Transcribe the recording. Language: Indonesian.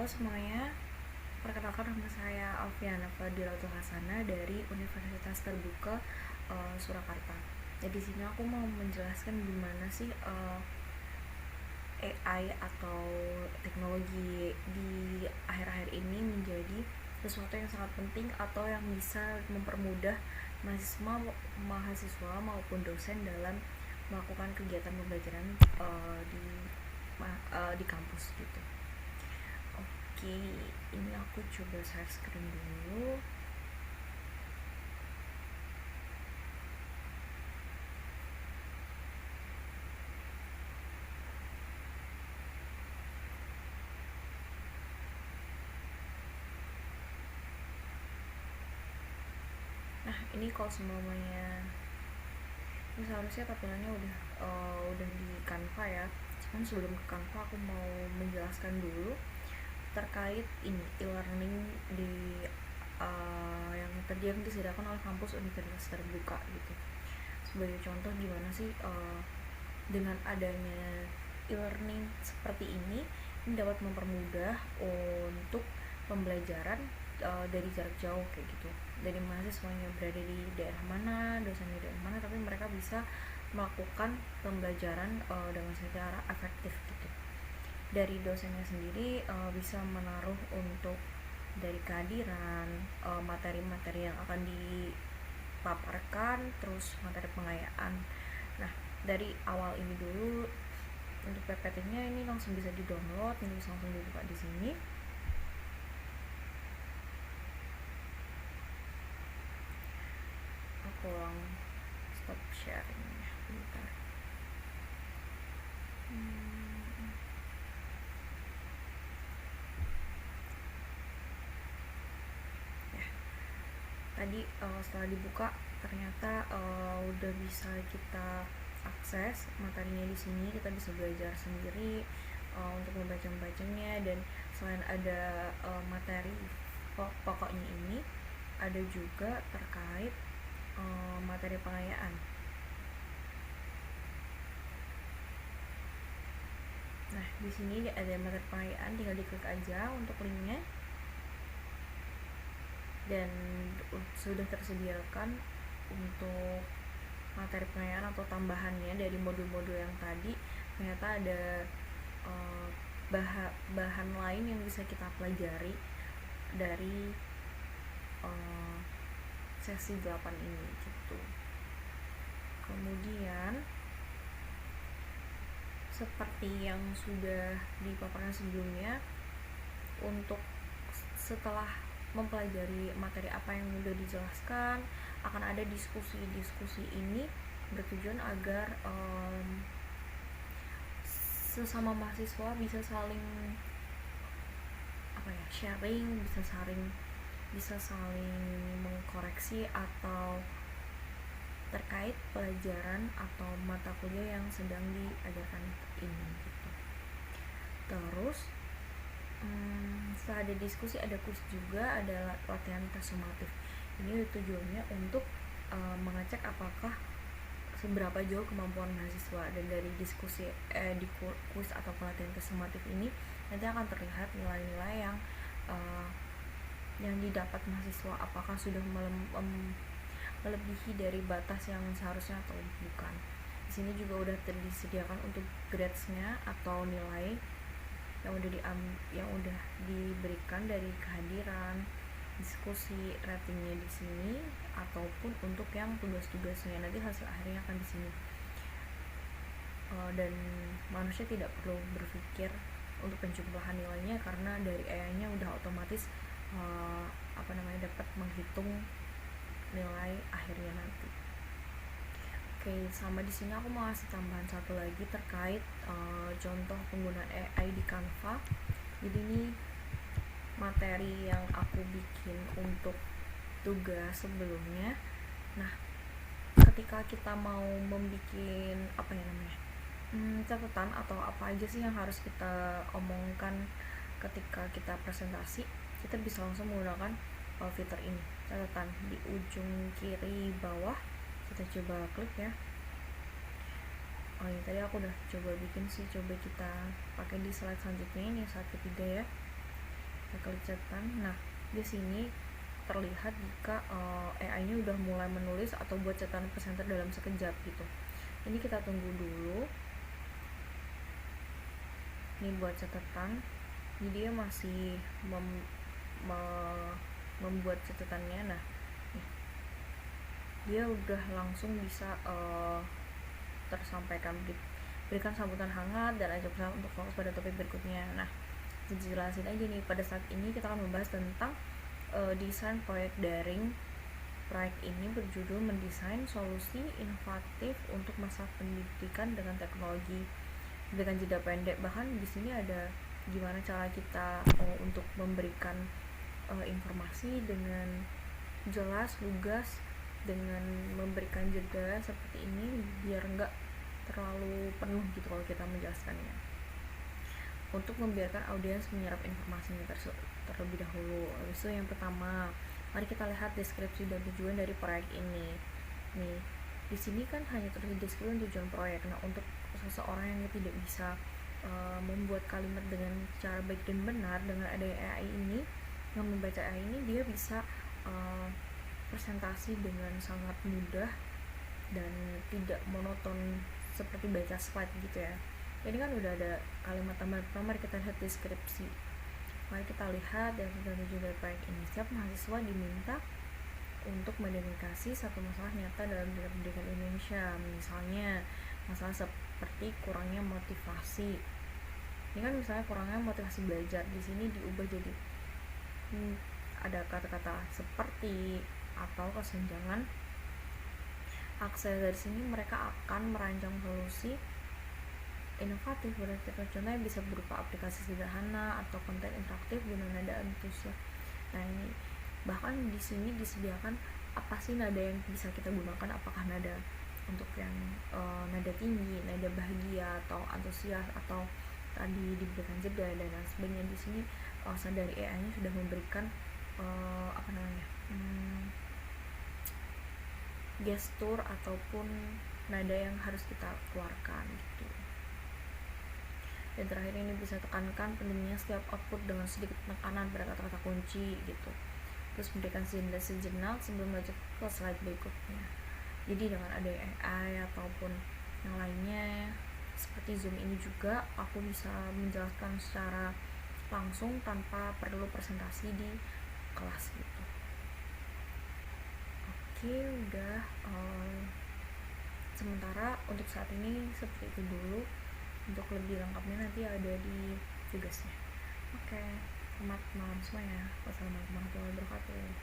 Halo semuanya, perkenalkan nama saya Alfiana Fadila Hasana dari Universitas Terbuka Surakarta. Jadi di sini aku mau menjelaskan gimana sih AI atau teknologi di akhir-akhir ini menjadi sesuatu yang sangat penting atau yang bisa mempermudah mahasiswa maupun dosen dalam melakukan kegiatan pembelajaran di kampus gitu. Oke, ini aku coba share screen dulu. Nah, ini kalau semuanya ini seharusnya tampilannya udah di Canva ya. Cuman sebelum ke Canva aku mau menjelaskan dulu terkait ini e-learning di yang disediakan oleh kampus Universitas Terbuka gitu. Sebagai contoh gimana sih dengan adanya e-learning seperti ini dapat mempermudah untuk pembelajaran dari jarak jauh kayak gitu. Dari mahasiswanya berada di daerah mana, dosennya di daerah mana, tapi mereka bisa melakukan pembelajaran dengan secara efektif gitu. Dari dosennya sendiri bisa menaruh untuk dari kehadiran materi-materi yang akan dipaparkan, terus materi pengayaan. Nah, dari awal ini dulu untuk PPT-nya ini langsung bisa di-download, ini bisa langsung dibuka di sini. Aku ulang stop sharing-nya bentar. Ya. Tadi setelah dibuka ternyata udah bisa kita akses materinya di sini. Kita bisa belajar sendiri untuk membacanya, dan selain ada materi pokoknya ini, ada juga terkait materi pengayaan. Nah, di sini ada materi pengayaan, tinggal diklik aja untuk linknya, dan sudah tersediakan untuk materi pengayaan atau tambahannya dari modul-modul yang tadi. Ternyata ada bahan lain yang bisa kita pelajari dari sesi 8 ini gitu. Kemudian seperti yang sudah dipaparkan sebelumnya, untuk setelah mempelajari materi apa yang sudah dijelaskan, akan ada diskusi ini bertujuan agar sesama mahasiswa bisa saling sharing, bisa saling mengkoreksi atau terkait pelajaran atau mata kuliah yang sedang diajarkan ini gitu. Terus setelah ada diskusi, ada kuis juga, ada latihan tes sumatif. Ini tujuannya untuk mengecek apakah seberapa jauh kemampuan mahasiswa, dan dari diskusi di kuis atau pelatihan tes sumatif ini nanti akan terlihat nilai-nilai yang didapat mahasiswa, apakah sudah melebihi dari batas yang seharusnya atau bukan. Di sini juga udah disediakan untuk grades-nya atau nilai yang udah diberikan dari kehadiran, diskusi, ratingnya di sini, ataupun untuk yang tugas-tugasnya nanti hasil akhirnya akan di sini. Dan manusia tidak perlu berpikir untuk penjumlahan nilainya karena dari AI-nya udah otomatis dapat menghitung nilai akhirnya nanti. Oke, sama di sini aku mau kasih tambahan satu lagi terkait contoh penggunaan AI di Canva. Jadi ini materi yang aku bikin untuk tugas sebelumnya. Nah, ketika kita mau membuat catatan atau apa aja sih yang harus kita omongkan ketika kita presentasi, kita bisa langsung menggunakan fitur ini, catatan di ujung kiri bawah. Kita coba klik ya. Ini tadi aku udah coba bikin sih, coba kita pakai di slide selanjutnya, ini slide ketiga ya. klik catatan. Nah, di sini terlihat jika AI-nya udah mulai menulis atau buat catatan presenter dalam sekejap gitu. Ini kita tunggu dulu. Ini buat catatan. Jadi dia masih membuat catatannya. Nah, dia udah langsung bisa tersampaikan, berikan sambutan hangat dan ajak bersama untuk fokus pada topik berikutnya. Nah, dijelasin aja nih, pada saat ini kita akan membahas tentang desain proyek daring. Proyek ini berjudul mendesain solusi inovatif untuk masa pendidikan dengan teknologi dengan jeda pendek. Bahkan di sini ada gimana cara kita untuk memberikan informasi dengan jelas, lugas, dengan memberikan jeda seperti ini biar enggak terlalu penuh gitu kalau kita menjelaskannya, untuk membiarkan audiens menyerap informasinya terlebih dahulu. Habis itu yang pertama, mari kita lihat deskripsi dan tujuan dari proyek ini. Nih, di sini kan hanya tertulis deskripsi dan tujuan proyek. Nah, untuk seseorang yang tidak bisa membuat kalimat dengan cara baik dan benar, dengan ada AI ini, yang membaca AI ini, dia bisa presentasi dengan sangat mudah dan tidak monoton seperti baca slide gitu ya. Ini kan udah ada kalimat tambahan. Pertama, mari kita lihat deskripsi. Mari kita lihat dan tujuan dari proyek ini. Setiap mahasiswa diminta untuk mengidentifikasi satu masalah nyata dalam pendidikan Indonesia. Misalnya masalah seperti kurangnya motivasi. Ini kan misalnya kurangnya motivasi belajar. Di sini diubah jadi ada kata-kata seperti atau kesenjangan akses. Dari sini mereka akan merancang solusi inovatif. Berarti contohnya bisa berupa aplikasi sederhana atau konten interaktif dengan nada antusias. Nah, ini bahkan di sini disediakan apa sih nada yang bisa kita gunakan, apakah nada untuk yang nada tinggi, nada bahagia atau antusias, atau tadi diberikan jeda dan lain sebagainya. Di sini dari AI-nya sudah memberikan gestur ataupun nada yang harus kita keluarkan gitu. Dan terakhir ini bisa tekankan pentingnya setiap output dengan sedikit penekanan pada kata-kata kunci gitu. Terus memberikan jeda sejenak sebelum lanjut ke slide berikutnya. Jadi dengan ada AI ataupun yang lainnya seperti Zoom ini juga, aku bisa menjelaskan secara langsung tanpa perlu presentasi di kelas gitu. Oke, udah sementara untuk saat ini seperti itu dulu. Untuk lebih lengkapnya nanti ada di tugasnya. Oke, selamat malam semuanya. Wassalamualaikum warahmatullahi wabarakatuh.